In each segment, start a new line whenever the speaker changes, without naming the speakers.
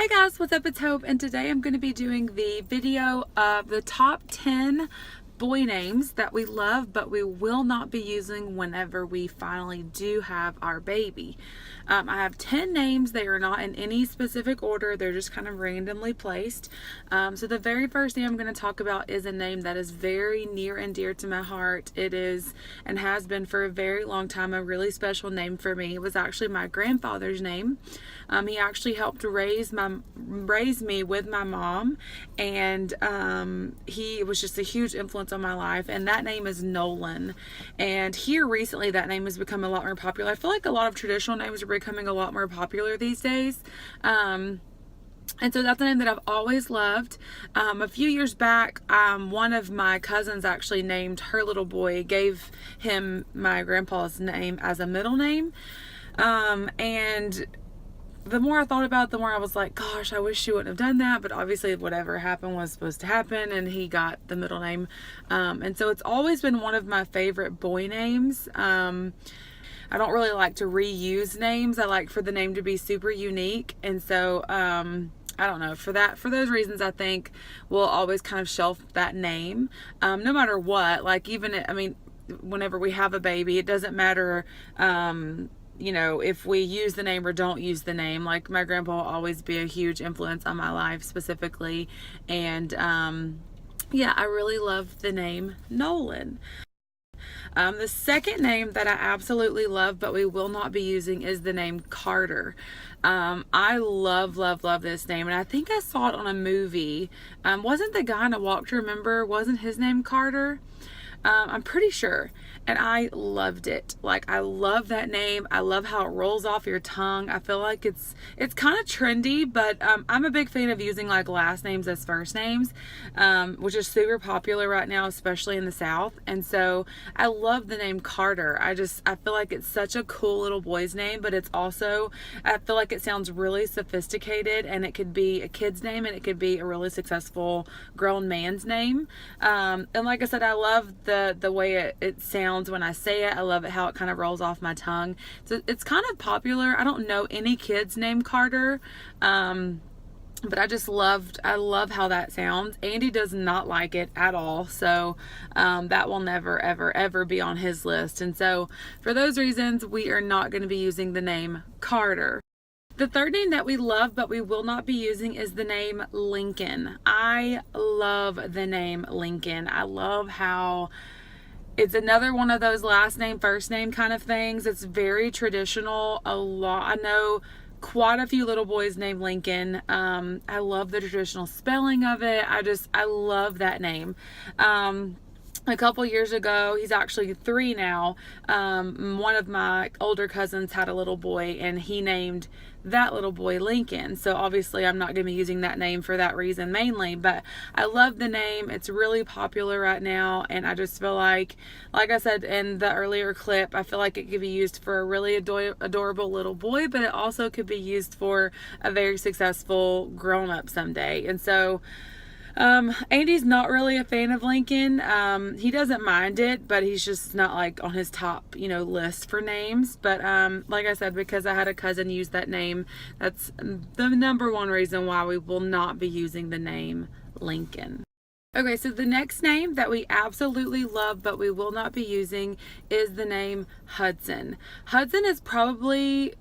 Hey guys, what's up? It's Hope, and today I'm going to be doing the video of the top 10 boy names that we love but we will not be using whenever we finally do have our baby. I have 10 names. They are not in any specific order. They're just kind of randomly placed. So the very first name I'm going to talk about is a name that is very near and dear to my heart. It is and has been for a very long time a really special name for me. It was actually my grandfather's name. He actually helped raise me with my mom, and he was just a huge influence on my life, and that name is Nolan. And here recently that name has become a lot more popular. I feel like a lot of traditional names are becoming a lot more popular these days. And so that's a name that I've always loved. A few years back, one of my cousins actually named her little boy, gave him my grandpa's name as a middle name. And the more I thought about it, the more I was like, gosh, I wish she wouldn't have done that. But obviously whatever happened was supposed to happen, and he got the middle name. And so it's always been one of my favorite boy names. I don't really like to reuse names. I like for the name to be super unique. And so, I don't know, for those reasons, I think we'll always kind of shelf that name, no matter what. Like, whenever we have a baby, it doesn't matter, if we use the name or don't use the name. Like, my grandpa will always be a huge influence on my life specifically. And, yeah, I really love the name Nolan. The second name that I absolutely love but we will not be using is the name Carter. I love this name, and I think I saw it on a movie. Wasn't the guy in A Walk to Remember, wasn't his name Carter? I'm pretty sure, and I loved it. Like, I love that name. I love how it rolls off your tongue. I feel like it's kind of trendy, but I'm a big fan of using like last names as first names, which is super popular right now, especially in the South. And so I love the name Carter. I feel like it's such a cool little boy's name, but it's also, I feel like it sounds really sophisticated, and it could be a kid's name and it could be a really successful grown man's name. And like I said, I love the way it sounds when I say it. I love it how it kind of rolls off my tongue. So it's kind of popular. I don't know any kids named Carter, but I love how that sounds. Andy does not like it at all, so that will never ever be on his list. And so for those reasons, we are not going to be using the name Carter. The third name that we love but we will not be using is the name Lincoln. I love the name Lincoln. I love how it's another one of those last name, first name kind of things. It's very traditional. I know quite a few little boys named Lincoln. I love the traditional spelling of it. I love that name. A couple years ago, he's actually 3 now, one of my older cousins had a little boy, and he named that little boy Lincoln. So obviously I'm not going to be using that name for that reason mainly, but I love the name. It's really popular right now, and I just feel like I said in the earlier clip, I feel like it could be used for a really adorable little boy, but it also could be used for a very successful grown-up someday. And so Andy's not really a fan of Lincoln. He doesn't mind it, but he's just not like on his top, list for names. But, like I said, because I had a cousin use that name, that's the number one reason why we will not be using the name Lincoln. Okay, so the next name that we absolutely love but we will not be using is the name Hudson. Hudson is probably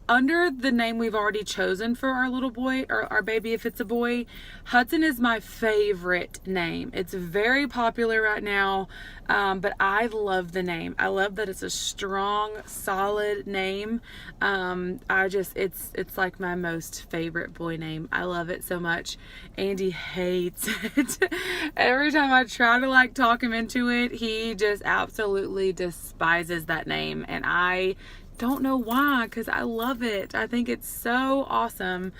under the name we've already chosen for our little boy, or our baby if it's a boy. Hudson is my favorite name. It's very popular right now, but I love the name. I love that it's a strong, solid name. It's like my most favorite boy name. I love it so much. Andy hates it. Every time I try to like talk him into it, he just absolutely despises that name, and I don't know why, because I love it. I think it's so awesome.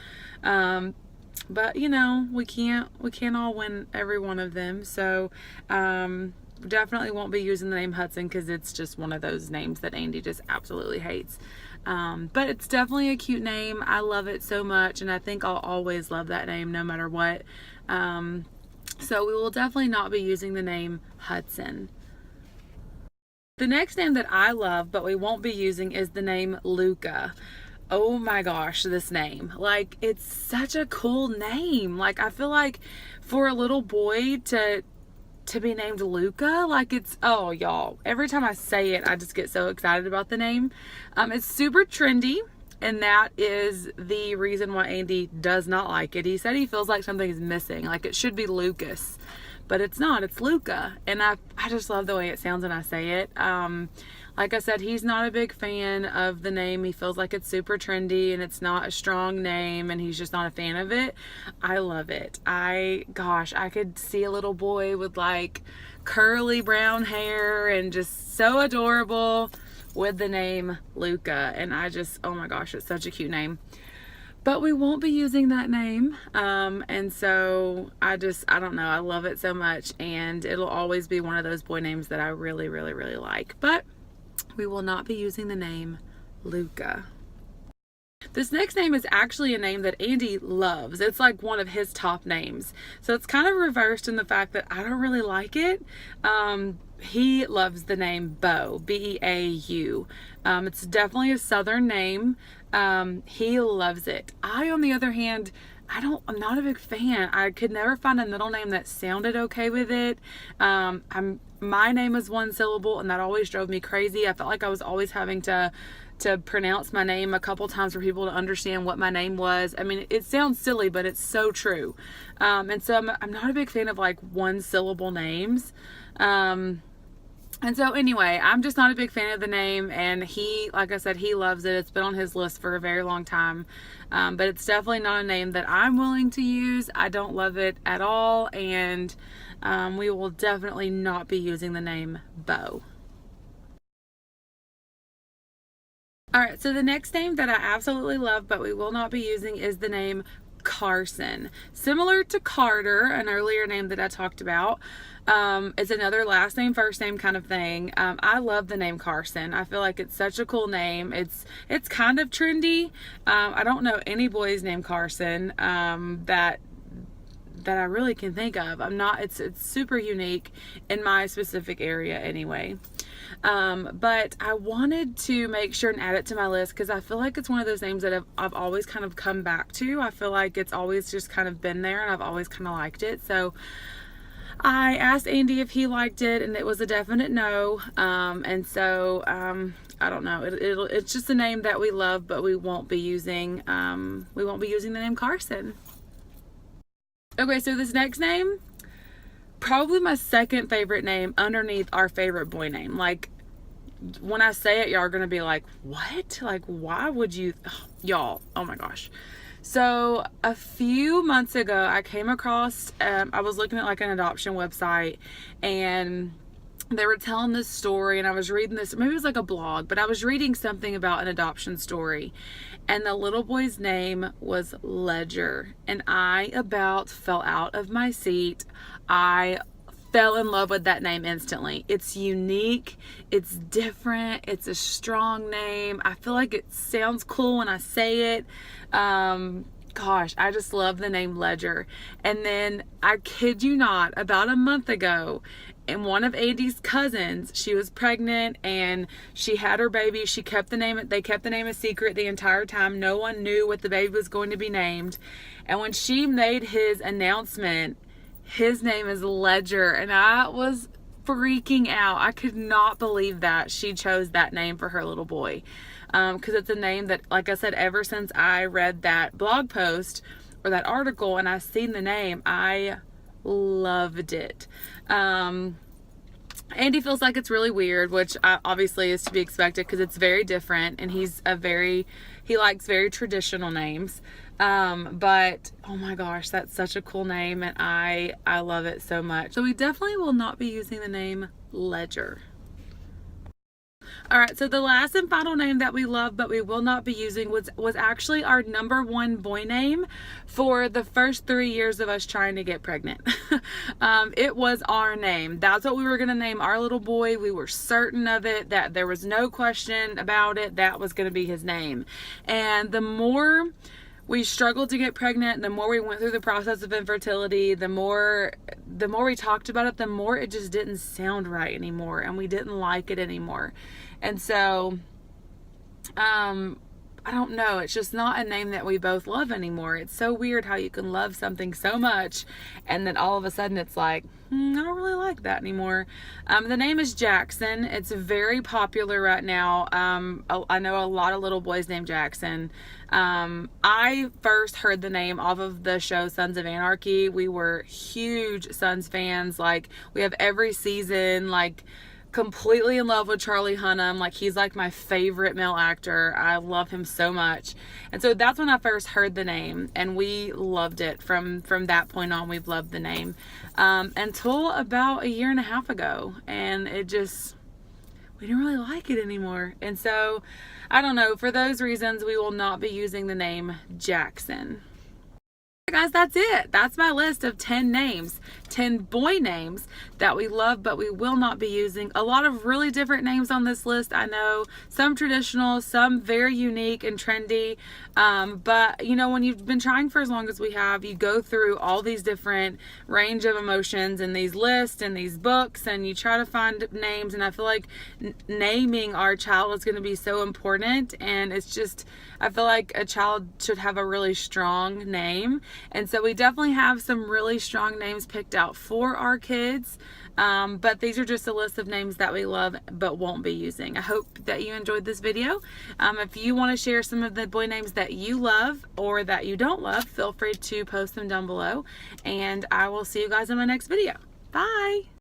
But we can't all win every one of them. So definitely won't be using the name Hudson, because it's just one of those names that Andy just absolutely hates. But it's definitely a cute name. I love it so much, and I think I'll always love that name no matter what. So we will definitely not be using the name Hudson. The next name that I love but we won't be using is the name Luca. oh my gosh, this name. Like, it's such a cool name. Like, I feel like for a little boy to be named Luca, like, it's, oh y'all, every time I say it I just get so excited about the name. It's super trendy, and that is the reason why Andy does not like it. He said he feels like something is missing, like it should be Lucas, but it's not, it's Luca. And I just love the way it sounds when I say it. Like I said, he's not a big fan of the name. He feels like it's super trendy and it's not a strong name, and he's just not a fan of it. I love it. Gosh, I could see a little boy with like curly brown hair and just so adorable with the name Luca. And oh my gosh, it's such a cute name. But we won't be using that name. And so I don't know. I love it so much, and it'll always be one of those boy names that I really, really, really like. But we will not be using the name Luca. This next name is actually a name that Andy loves. It's like one of his top names. So it's kind of reversed in the fact that I don't really like it. He loves the name Beau, B-E-A-U. It's definitely a Southern name. He loves it. I, on the other hand, I'm not a big fan. I could never find a middle name that sounded okay with it. My name is one syllable, and that always drove me crazy. I felt like I was always having to pronounce my name a couple times for people to understand what my name was. I mean, it sounds silly, but it's so true. And so I'm not a big fan of like one syllable names. And so anyway, I'm just not a big fan of the name, and he, like I said, he loves it. It's been on his list for a very long time. But it's definitely not a name that I'm willing to use. I don't love it at all, and we will definitely not be using the name Beau. Alright, so the next name that I absolutely love but we will not be using is the name Carson. Similar to Carter, an earlier name that I talked about. It's another last name, first name kind of thing. I love the name Carson. I feel like it's such a cool name. It's kind of trendy. I don't know any boys named Carson that I really can think of. It's super unique in my specific area anyway. But I wanted to make sure and add it to my list because I feel like it's one of those names that I've always kind of come back to. I feel like it's always just kind of been there, and I've always kind of liked it. So I asked Andy if he liked it, and it was a definite no. And so I don't know. It's just a name that we love, but we won't be using. We won't be using the name Carson. Okay, so this next name, probably my second favorite name underneath our favorite boy name. Like, when I say it, y'all are gonna be like, what? Like, why would you? Y'all, oh my gosh. So a few months ago, I came across, I was looking at like an adoption website, and they were telling this story, and I was reading this, maybe it was like a blog, but I was reading something about an adoption story, and the little boy's name was Ledger, and I about fell out of my seat. I fell in love with that name instantly. It's unique, it's different, it's a strong name. I feel like it sounds cool when I say it. Gosh, I just love the name Ledger. And then, I kid you not, about a month ago, and one of Andy's cousins, she was pregnant and she had her baby. They kept the name a secret the entire time. No one knew what the baby was going to be named. And when she made his announcement, his name is Ledger, and I was freaking out. I could not believe that she chose that name for her little boy. Because it's a name that, like I said, ever since I read that blog post or that article and I seen the name, I loved it. Andy feels like it's really weird, which obviously is to be expected because it's very different, and he likes very traditional names. But oh my gosh, that's such a cool name, and I love it so much. So we definitely will not be using the name Ledger. Alright, so the last and final name that we love but we will not be using was actually our number one boy name for the first 3 years of us trying to get pregnant. It was our name. That's what we were going to name our little boy. We were certain of it, that there was no question about it. That was going to be his name. And the more we struggled to get pregnant, the more we went through the process of infertility, the more we talked about it, the more it just didn't sound right anymore, and we didn't like it anymore. And so I don't know, it's just not a name that we both love anymore. It's so weird how you can love something so much and then all of a sudden it's like, I don't really like that anymore. The name is Jackson. It's very popular right now. I know a lot of little boys named Jackson. I first heard the name off of the show Sons of Anarchy. We were huge Sons fans. Like, we have every season, like, completely in love with Charlie Hunnam. Like, he's like my favorite male actor. I love him so much. And so that's when I first heard the name, and we loved it. From that point on, we've loved the name until about a year and a half ago, and it just, we didn't really like it anymore. And so I don't know, for those reasons we will not be using the name Jackson. Guys, that's it. That's my list of 10 names, 10 boy names that we love but we will not be using. A lot of really different names on this list, I know. Some traditional, some very unique and trendy. But you know, when you've been trying for as long as we have, you go through all these different range of emotions and these lists and these books, and you try to find names. And I feel like naming our child is going to be so important. And it's just, I feel like a child should have a really strong name. And so we definitely have some really strong names picked out for our kids. But these are just a list of names that we love but won't be using. I hope that you enjoyed this video. If you want to share some of the boy names that you love or that you don't love, feel free to post them down below. And I will see you guys in my next video. Bye!